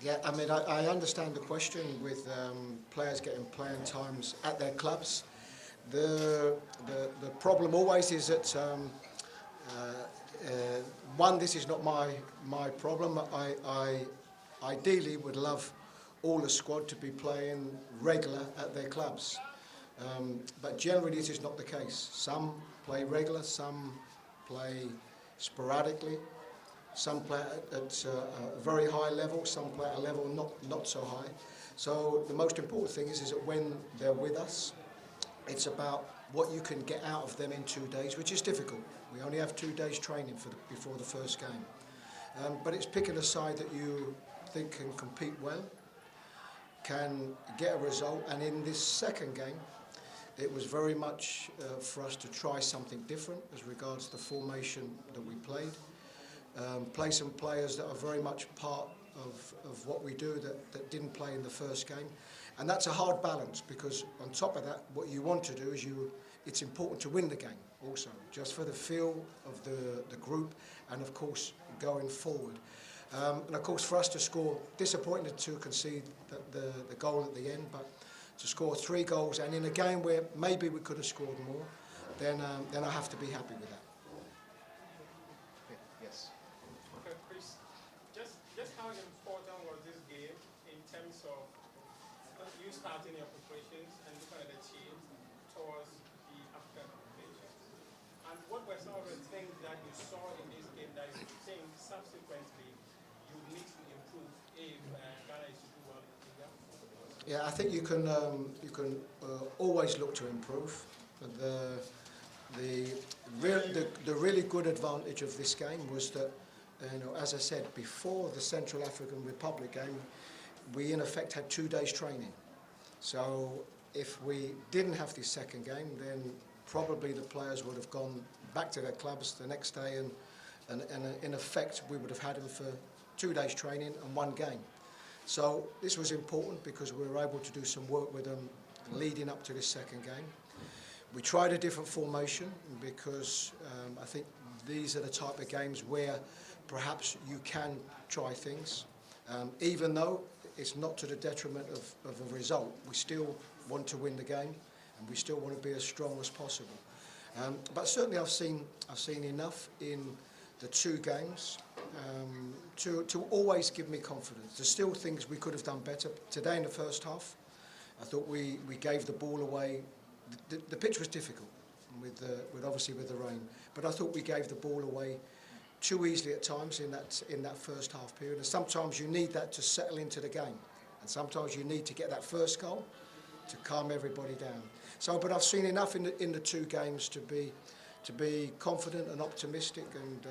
Yeah, I mean, I understand the question with players getting playing times at their clubs. The problem always is that one, this is not my problem. I ideally would love all the squad to be playing regular at their clubs, but generally this is not the case. Some play regular, some play sporadically. Some play at a very high level, some play at a level not so high. So the most important thing is that when they're with us, it's about what you can get out of them in 2 days, which is difficult. We only have 2 days training before the first game. But it's picking a side that you think can compete well, can get a result, and in this second game, it was very much for us to try something different as regards the formation that we played. Play some players that are very much part of what we do that didn't play in the first game. And that's a hard balance, because on top of that, what you want to do is it's important to win the game also, just for the feel of the group and, of course, going forward. And, of course, for us to score, disappointed to concede the goal at the end, but to score 3 goals, and in a game where maybe we could have scored more, then I have to be happy with that. Yes. Okay, Chris, just how important was this game in terms of you starting your preparations and looking at the team towards the African competitions? And what were some of the things that you saw in this game that you think subsequently you need to improve if Ghana is to do well in the game? Yeah, I think you can always look to improve. But the really good advantage of this game was that, as I said, before the Central African Republic game, we in effect had 2 days training. So if we didn't have this second game, then probably the players would have gone back to their clubs the next day, and in effect we would have had them for 2 days training and 1 game. So this was important because we were able to do some work with them leading up to this second game. We tried a different formation because I think these are the type of games where perhaps you can try things. Even though it's not to the detriment of a result, we still want to win the game and we still want to be as strong as possible. But certainly I've seen enough in the 2 games to always give me confidence. There's still things we could have done better. Today in the first half, I thought we gave the ball away. The pitch was difficult with obviously with the rain, but I thought we gave the ball away too easily at times in that first half period. And sometimes you need that to settle into the game, and sometimes you need to get that first goal to calm everybody down. So, but I've seen enough in the 2 games to be confident and optimistic and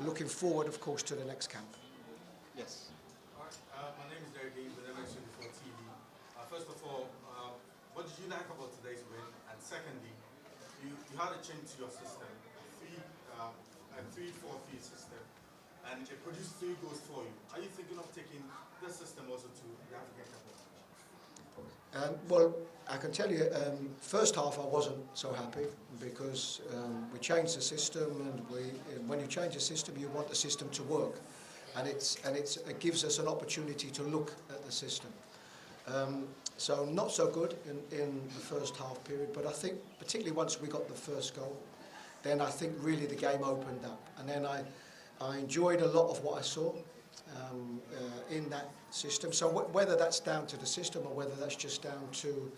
looking forward, of course, to the next camp. Yes. All right. My name is Derek Hayes, with MX for TV. First of all, what did you like about today's win? And secondly, you had a change to your system, 3-4-3 system, and it produced 3 goals for you. Are you thinking of taking this system also to the African Cup? Well, I can tell you, first half I wasn't so happy because we changed the system, and when you change a system, you want the system to work, and it gives us an opportunity to look at the system. So not so good in the first half period, but I think particularly once we got the first goal, then I think really the game opened up, and then I enjoyed a lot of what I saw in that system. So whether that's down to the system or whether that's just down to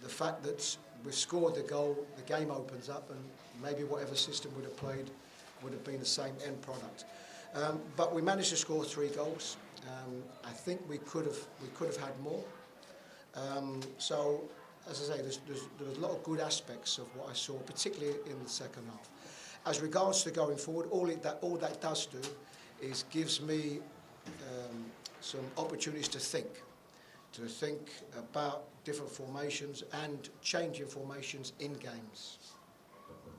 the fact that we've scored the goal, the game opens up, and maybe whatever system would have played would have been the same end product. But we managed to score 3 goals. I think we could have had more. So, as I say, there was a lot of good aspects of what I saw, particularly in the second half. As regards to going forward, all that does do is gives me some opportunities to think about different formations and changing formations in games.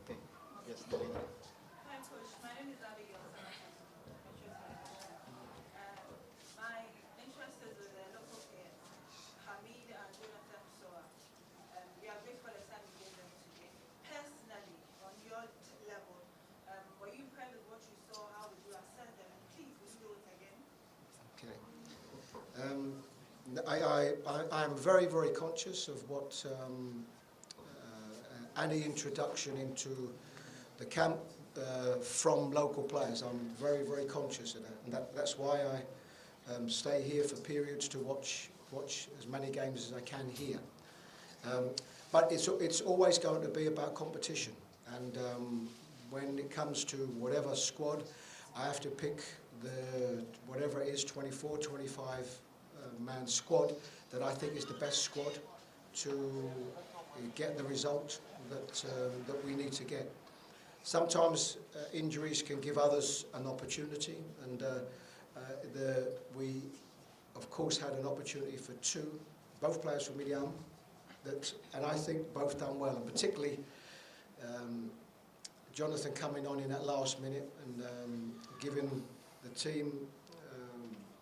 Okay. Yes, Hi, Coach. My name is Abigail. My interest is with the local players, Hamid and Jonathan Soa. We are grateful for the time you gave them today. Personally, on your level, were you impressed with what you saw? How would you assess them? And please, will you do it again? Okay. I am very, very conscious of what any introduction into the camp from local players. I'm very, very conscious of that, and that's why I stay here for periods to watch as many games as I can here. But it's always going to be about competition, and when it comes to whatever squad, I have to pick whatever it is, 24, 25 man squad that I think is the best squad to get the result that we need to get. Sometimes injuries can give others an opportunity, and we of course had an opportunity for both players from Mediam, and I think both done well, and particularly Jonathan coming on in that last minute and giving the team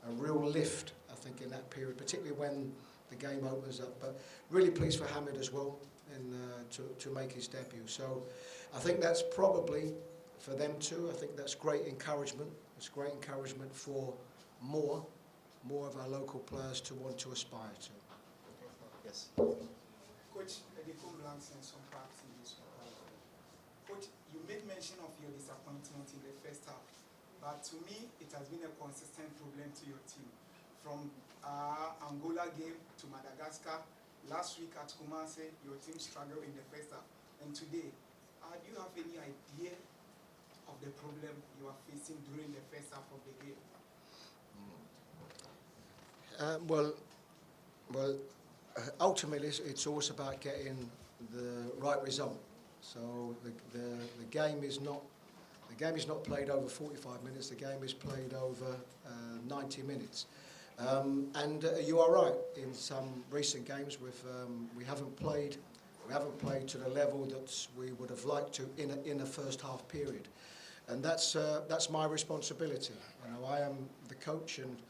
a real lift, I think, in that period, particularly when the game opens up. But really pleased for Hamid as well to make his debut. So I think that's probably for them too. I think that's great encouragement. It's great encouragement for more of our local players to want to aspire to. Yes. Coach, the Blanks and some parts in this. Coach, you made mention of your disappointment in the first half, but to me, it has been a consistent problem to your team. From Angola game to Madagascar, last week at Kumasi, your team struggled in the first half, and today, do you have any idea of the problem you are facing during the first half of the game? Ultimately, it's also about getting the right result. So the game is not played over 45 minutes. The game is played over 90 minutes. And you are right. In some recent games, we haven't played to the level that we would have liked to in a first half period, and that's my responsibility. I am the coach, and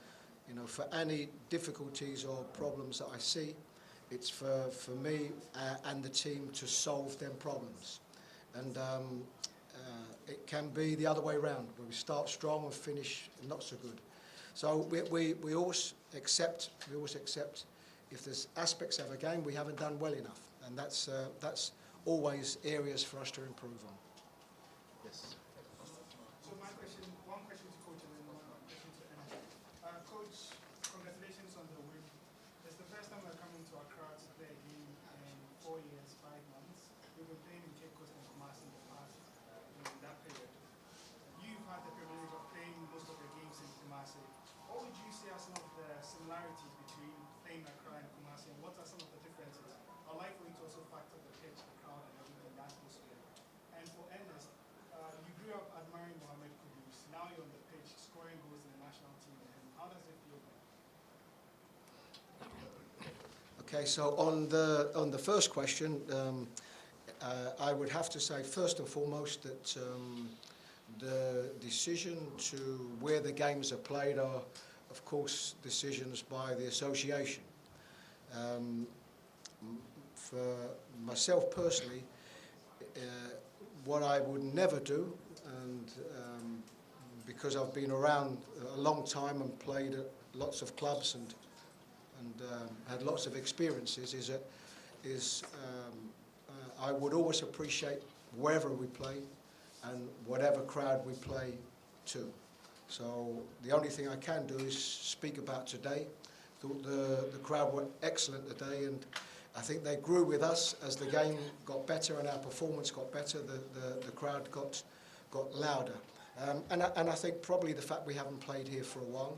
for any difficulties or problems that I see, it's for me and the team to solve them problems. And it can be the other way around, where we start strong and finish not so good. So we always accept if there's aspects of a game we haven't done well enough, and that's always areas for us to improve on. Yes. So one question to Coach and then one question to Andy. Coach, congratulations on the win. It's the first time we're coming to Accra to play a game in 4 years, 5 months. We've been playing in Cape Coast and Kumasi in the past, in that period. You've had the privilege of playing most of the games in Kumasi. What would you say are some of the similarities between playing Accra and Kumasi, and what are some of the differences? I'd like for you to also factor the pitch, the crowd, and everything that's atmosphere. And for Ernest, you grew up admiring Mohamed Kudus. Now you're on the pitch, scoring goals in the national team. And how does it feel? Okay, so on the first question, I would have to say first and foremost that the decision to where the games are played are, of course, decisions by the association. For myself personally, what I would never do, and because I've been around a long time and played at lots of clubs and had lots of experiences, is I would always appreciate wherever we play and whatever crowd we play to. So the only thing I can do is speak about today. Thought the crowd were excellent today, and I think they grew with us as the game got better and our performance got better. The crowd got louder, and I think probably the fact we haven't played here for a while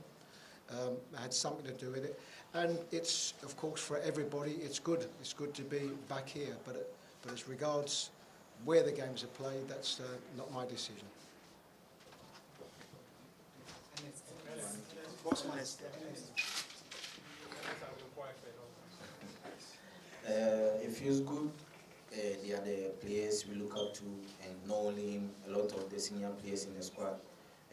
had something to do with it. And it's, of course, for everybody, it's good. It's good to be back here. But as regards where the games are played, that's not my decision. It feels good. They are the players we look up to, and not only him, a lot of the senior players in the squad.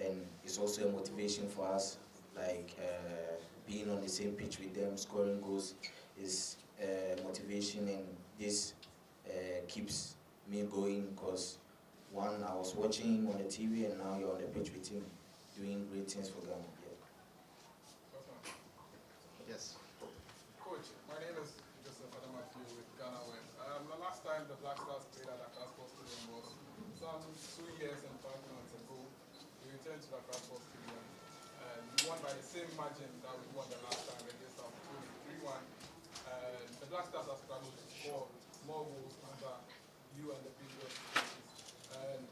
And it's also a motivation for us, like being on the same pitch with them, scoring goals is motivation, and this keeps me going because, one, I was watching him on the TV, and now you're on the pitch with him, doing great things for Ghana. Yeah. Yes. some 2 years and 5 months ago, we returned to the Accra Sports Stadium and we won by the same margin that we won the last time against our 3-1. And the Black Stars have struggled to score more goals under you and the previous coaches. And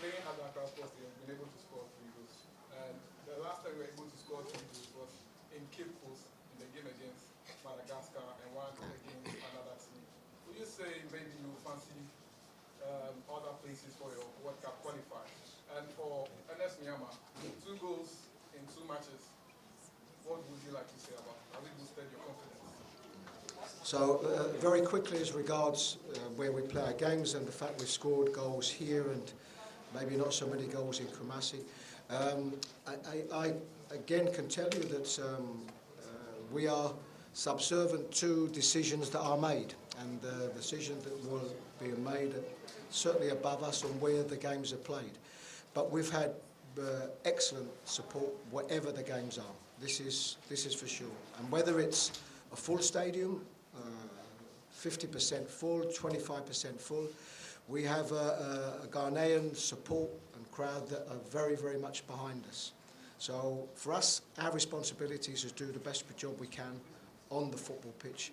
playing at the Accra Sports Stadium, we've been able to score 3 goals. And the last time we were able to score 3 goals was in Cape Coast in the game against Madagascar and one against another team. Would you say maybe you fancy other places for your World Cup qualifiers? And for Hughton and Nuamah, 2 goals in 2 matches, what would you like to say about it? Has it boosted your confidence? So very quickly as regards where we play our games and the fact we've scored goals here and maybe not so many goals in Kumasi, I again can tell you that we are subservient to decisions that are made, and the decision that will be made certainly above us on where the games are played. But we've had excellent support whatever the games are. This is for sure. And whether it's a full stadium, 50% full, 25% full, we have a Ghanaian support and crowd that are very, very much behind us. So for us, our responsibility is to do the best job we can on the football pitch,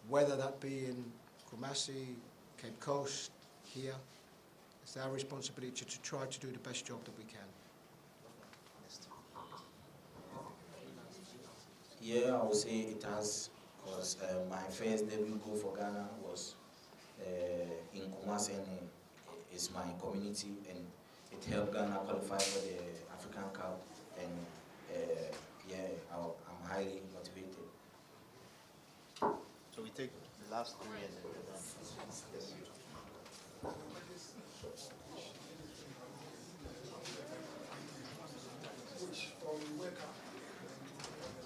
whether that be in Kumasi, Cape Coast, here. It's our responsibility to try to do the best job that we can. Yeah, I would say it has, because my first debut goal for Ghana was in Kumasi, and it's my community, and it helped Ghana qualify for the African Cup, and yeah, I'm highly motivated. So we take the last 3 and then we're done. Yes. Which from World Cup,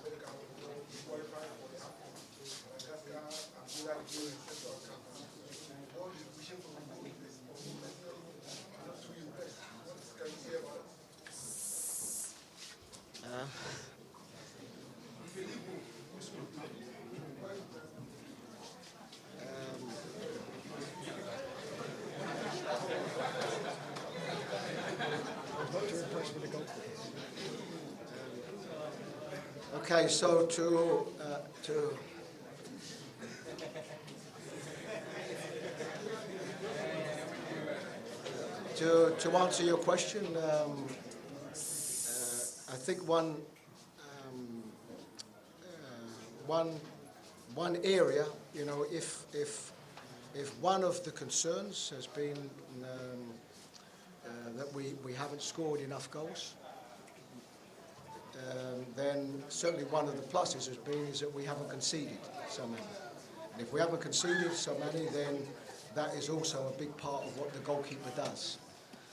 America qualify for the AFCON, Madagascar, Angola, Liberia, Central Africa. All the vision from the goal is for not to invest. What can you say about it? Okay, so to answer your question, I think one area, you know, if one of the concerns has been that we haven't scored enough goals, then certainly one of the pluses has been is that we haven't conceded so many. And if we haven't conceded so many, then that is also a big part of what the goalkeeper does.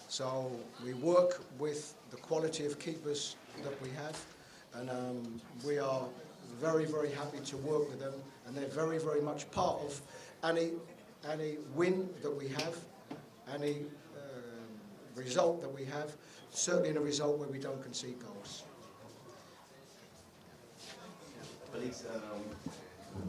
So we work with the quality of keepers that we have, and we are very, very happy to work with them, and they're very, very much part of any win that we have, any result that we have, certainly in a result where we don't concede goals. Colleagues,